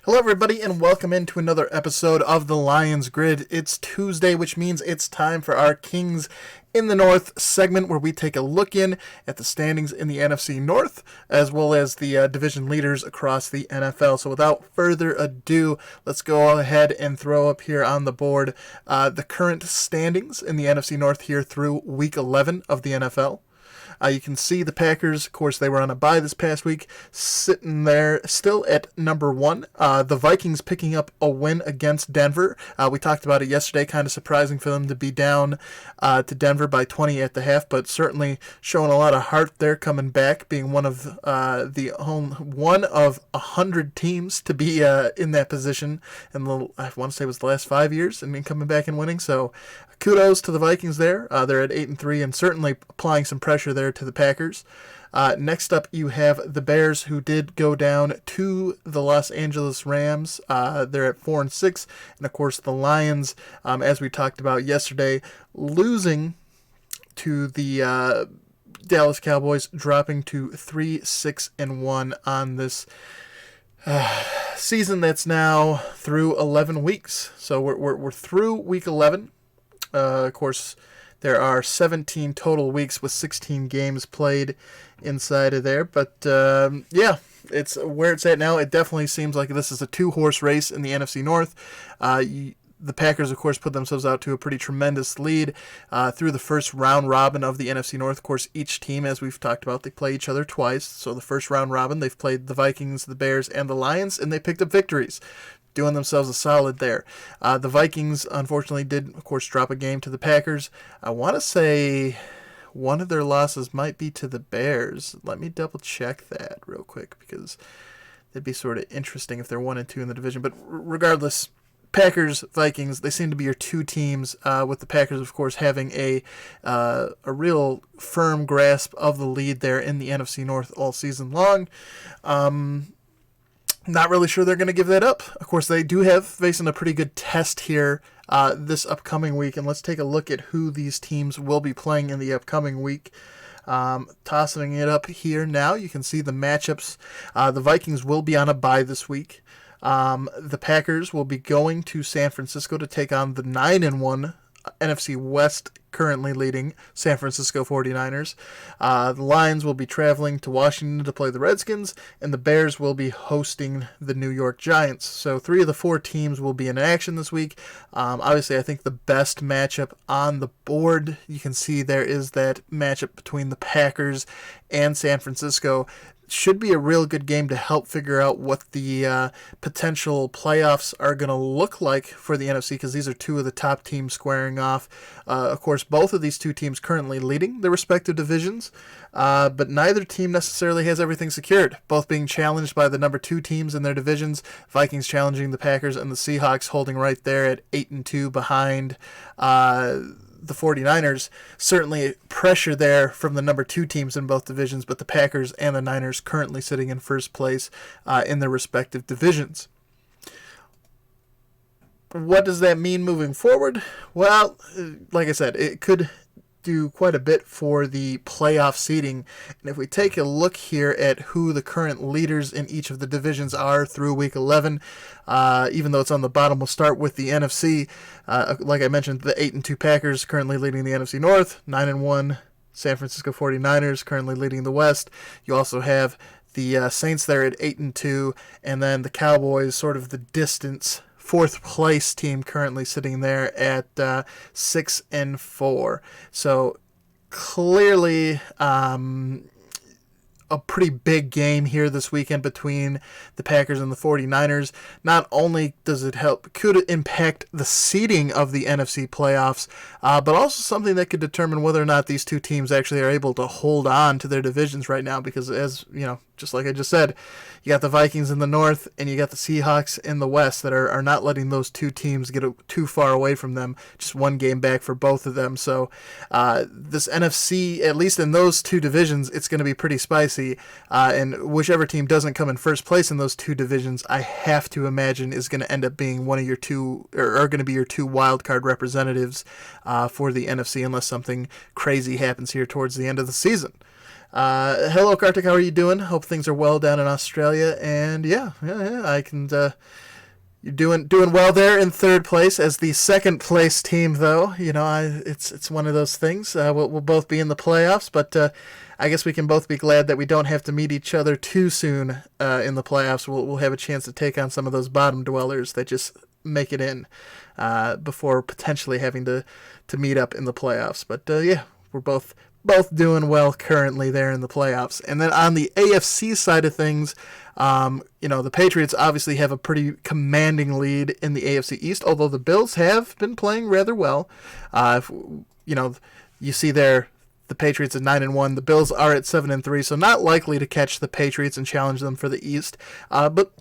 Hello, everybody, and welcome into another episode of the Lions Grid. It's Tuesday, which means it's time for our Kings in the North segment, where we take a look in at the standings in the NFC North, as well as the division leaders across the NFL. So without further ado, let's go ahead and throw up here on the board the current standings in the NFC North here through Week 11 of the NFL. You can see the Packers, of course, they were on a bye this past week, sitting there still at number one. The Vikings picking up a win against Denver. We talked about it yesterday, kind of surprising for them to be down to Denver by 20 at the half, but certainly showing a lot of heart there, coming back, being one of 100 teams to be in that position in I want to say it was the last 5 years, and then coming back and winning. So kudos to the Vikings there. They're at 8-3 and certainly applying some pressure there to the Packers. Next up, you have the Bears, who did go down to the Los Angeles Rams. They're at 4-6, and of course the Lions, as we talked about yesterday, losing to the Dallas Cowboys, dropping to 3-6-1 on this season that's now through 11 weeks. So we're through week 11. Of course, there are 17 total weeks with 16 games played inside of there. But, yeah, it's where it's at now. It definitely seems like this is a two-horse race in the NFC North. The Packers, of course, put themselves out to a pretty tremendous lead through the first round robin of the NFC North. Of course, each team, as we've talked about, they play each other twice. So the first round robin, they've played the Vikings, the Bears, and the Lions, and they picked up victories, doing themselves a solid there. The Vikings, unfortunately, did, of course, drop a game to the Packers. I want to say one of their losses might be to the Bears. Let me double-check that real quick, because it'd be sort of interesting if they're 1-2 in the division. But regardless, Packers, Vikings, they seem to be your two teams, with the Packers, of course, having a real firm grasp of the lead there in the NFC North all season long. Not really sure they're going to give that up. Of course, they do have facing a pretty good test here this upcoming week, and let's take a look at who these teams will be playing in the upcoming week. Tossing it up here now, you can see the matchups. The Vikings will be on a bye this week. The Packers will be going to San Francisco to take on the 9-1 NFC West currently leading San Francisco 49ers. The Lions will be traveling to Washington to play the Redskins, and the Bears will be hosting the New York Giants. So 3 of the 4 teams will be in action this week. Obviously, I think the best matchup on the board, you can see there is that matchup between the Packers and San Francisco. Should be a real good game to help figure out what the potential playoffs are going to look like for the NFC, because these are 2 of the top teams squaring off. Of course, both of these 2 teams currently leading their respective divisions, but neither team necessarily has everything secured, both being challenged by the number 2 teams in their divisions. Vikings challenging the Packers, and the Seahawks holding right there at 8-2 behind the 49ers. Certainly pressure there from the number 2 teams in both divisions, but the Packers and the Niners currently sitting in first place in their respective divisions. What does that mean moving forward? Well, like I said, it could do quite a bit for the playoff seeding. And if we take a look here at who the current leaders in each of the divisions are through Week 11, even though it's on the bottom, we'll start with the NFC. Like I mentioned, the 8-2 Packers currently leading the NFC North, 9-1 San Francisco 49ers currently leading the West. You also have the Saints there at 8-2, and then the Cowboys, sort of the distance 4th place team, currently sitting there at 6-4. So clearly a pretty big game here this weekend between the Packers and the 49ers. Not only does it could it impact the seeding of the NFC playoffs, but also something that could determine whether or not these 2 teams actually are able to hold on to their divisions right now, because, as you know, just like I just said, you got the Vikings in the North and you got the Seahawks in the West that are not letting those 2 teams get too far away from them. Just 1 game back for both of them. So this NFC, at least in those 2 divisions, it's going to be pretty spicy. And whichever team doesn't come in first place in those 2 divisions, I have to imagine is going to end up being one of your 2, or are going to be your 2 wild card representatives for the NFC, unless something crazy happens here towards the end of the season. Hello, Kartik. How are you doing? Hope things are well down in Australia. And yeah, I can. You're doing well there in third place as the second place team, though. It's one of those things. We'll both be in the playoffs, but I guess we can both be glad that we don't have to meet each other too soon in the playoffs. We'll have a chance to take on some of those bottom dwellers that just make it in before potentially having to meet up in the playoffs. But yeah, we're both doing well currently there in the playoffs. And then on the AFC side of things, the Patriots obviously have a pretty commanding lead in the AFC East, although the Bills have been playing rather well. You see there the Patriots at 9-1, the Bills are at 7-3, so not likely to catch the Patriots and challenge them for the East, but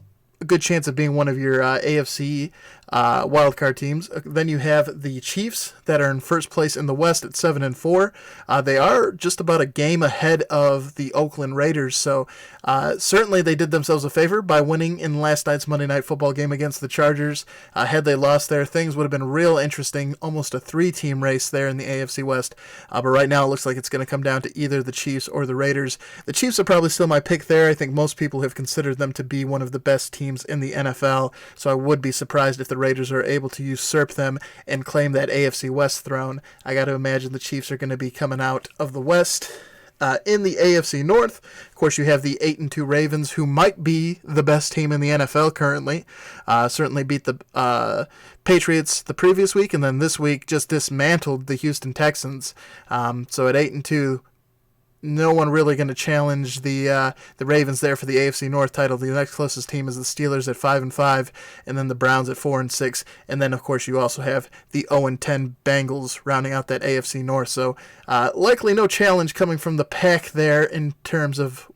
a good chance of being one of your AFC wildcard teams. Then you have the Chiefs that are in first place in the West at 7-4. They are just about a game ahead of the Oakland Raiders, so certainly they did themselves a favor by winning in last night's Monday Night Football game against the Chargers. Had they lost there, things would have been real interesting, almost a three-team race there in the AFC West. But right now it looks like it's going to come down to either the Chiefs or the Raiders. The Chiefs are probably still my pick there. I think most people have considered them to be one of the best teams in the NFL, so I would be surprised if the Raiders are able to usurp them and claim that AFC West throne. I got to imagine the Chiefs are going to be coming out of the West. In the AFC North, of course, you have the 8-2 Ravens, who might be the best team in the NFL currently. Certainly beat the Patriots the previous week, and then this week just dismantled the Houston Texans. So at 8-2, no one really going to challenge the Ravens there for the AFC North title. The next closest team is the Steelers at 5-5, and then the Browns at 4-6, and then of course you also have the 0-10 Bengals rounding out that AFC North. So likely no challenge coming from the pack there in terms of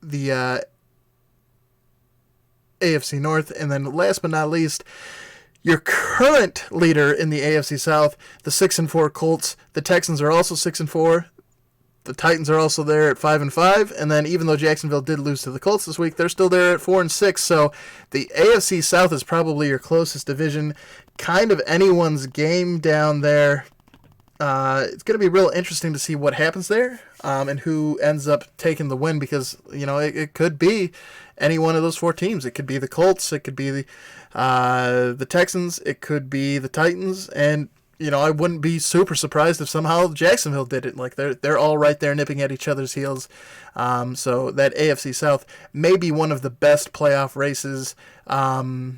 the AFC North. And then last but not least, your current leader in the AFC South, the 6-4 Colts. The Texans are also 6-4. The Titans are also there at 5-5, and then even though Jacksonville did lose to the Colts this week, they're still there at 4-6. So the AFC South is probably your closest division. Kind of anyone's game down there. It's going to be real interesting to see what happens there and who ends up taking the win, because it could be any one of those four teams. It could be the Colts, it could be the Texans, it could be the Titans, and I wouldn't be super surprised if somehow Jacksonville did it. Like they're all right there nipping at each other's heels. So that AFC South may be one of the best playoff races for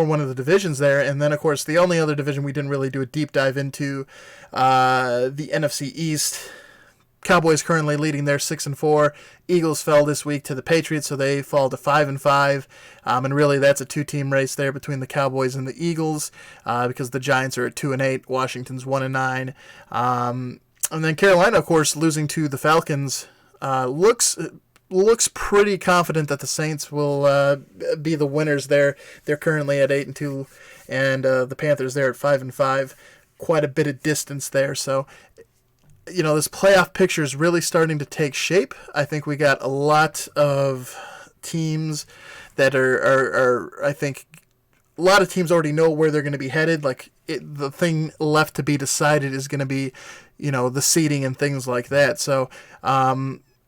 one of the divisions there. And then, of course, the only other division we didn't really do a deep dive into, the NFC East. Cowboys currently leading there 6-4. Eagles fell this week to the Patriots, so they fall to 5-5. And really, that's a two-team race there between the Cowboys and the Eagles, because the Giants are at 2-8, Washington's 1-9. And then Carolina, of course, losing to the Falcons, looks pretty confident that the Saints will be the winners there. They're currently at 8-2, and the Panthers there at 5-5. Quite a bit of distance there, so this playoff picture is really starting to take shape. I think we got a lot of teams that are I think a lot of teams already know where they're going to be headed. The thing left to be decided is going to be, the seeding and things like that. So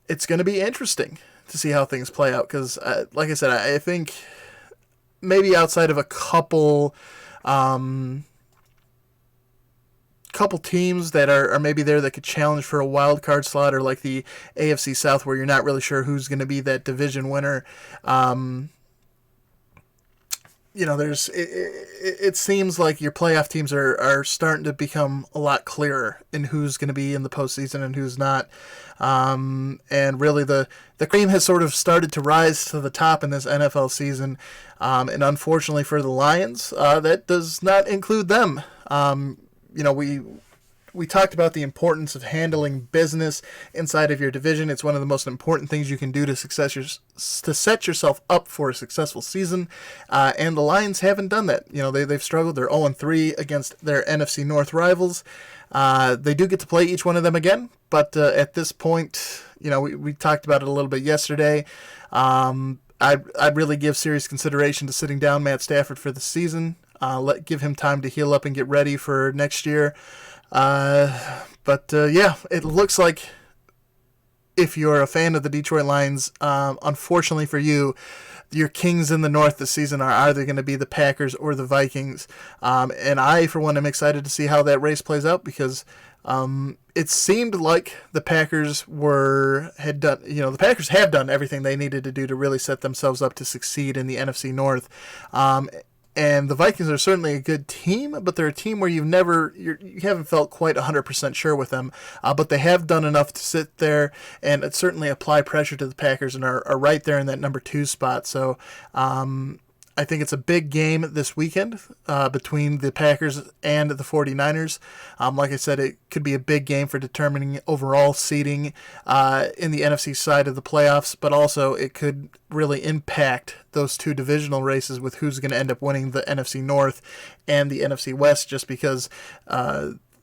it's going to be interesting to see how things play out, because, like I said, I think maybe outside of a couple teams that are maybe there that could challenge for a wild card slot, or like the AFC South where you're not really sure who's going to be that division winner. It seems like your playoff teams are starting to become a lot clearer in who's going to be in the postseason and who's not. And really the cream has sort of started to rise to the top in this NFL season. And unfortunately for the Lions, that does not include them. We talked about the importance of handling business inside of your division. It's one of the most important things you can do to set yourself up for a successful season. And the Lions haven't done that. They've struggled. They're 0-3 against their NFC North rivals. They do get to play each one of them again, but at this point, we talked about it a little bit yesterday. I'd really give serious consideration to sitting down Matt Stafford for the season. Give him time to heal up and get ready for next year. But it looks like if you're a fan of the Detroit Lions, unfortunately for you, your kings in the North this season are either going to be the Packers or the Vikings. And I, for one, am excited to see how that race plays out because it seemed like the Packers the Packers have done everything they needed to do to really set themselves up to succeed in the NFC North. And the Vikings are certainly a good team, but they're a team where you haven't felt quite 100% sure with them. But they have done enough to sit there and certainly apply pressure to the Packers and are right there in that number 2 spot. So I think it's a big game this weekend between the Packers and the 49ers. Like I said, it could be a big game for determining overall seeding in the NFC side of the playoffs, but also it could really impact those two divisional races with who's going to end up winning the NFC North and the NFC West, just because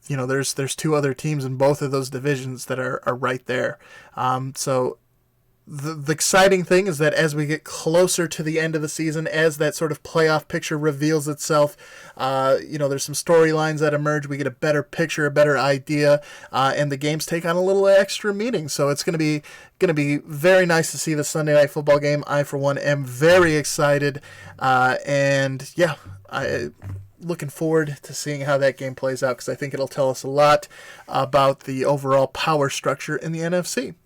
there's two other teams in both of those divisions that are right there. So the exciting thing is that as we get closer to the end of the season, as that sort of playoff picture reveals itself, there's some storylines that emerge. We get a better picture, a better idea, and the games take on a little extra meaning. So it's going to be very nice to see the Sunday Night Football game. I, for one, am very excited, and looking forward to seeing how that game plays out because I think it'll tell us a lot about the overall power structure in the NFC.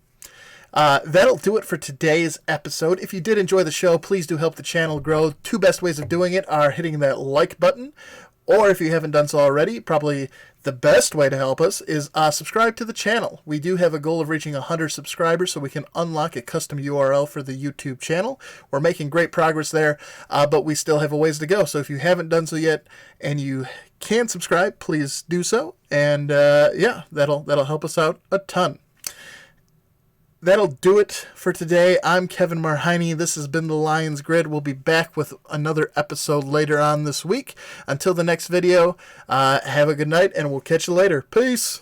That'll do it for today's episode. If you did enjoy the show, please do help the channel grow. 2 best ways of doing it are hitting that like button, or if you haven't done so already, probably the best way to help us is subscribe to the channel. We do have a goal of reaching 100 subscribers so we can unlock a custom URL for the YouTube channel. We're making great progress there, but we still have a ways to go. So if you haven't done so yet and you can subscribe, please do so. And that'll help us out a ton. That'll do it for today. I'm Kevin Marheine. This has been the Lions Grid. We'll be back with another episode later on this week. Until the next video, have a good night, and we'll catch you later. Peace.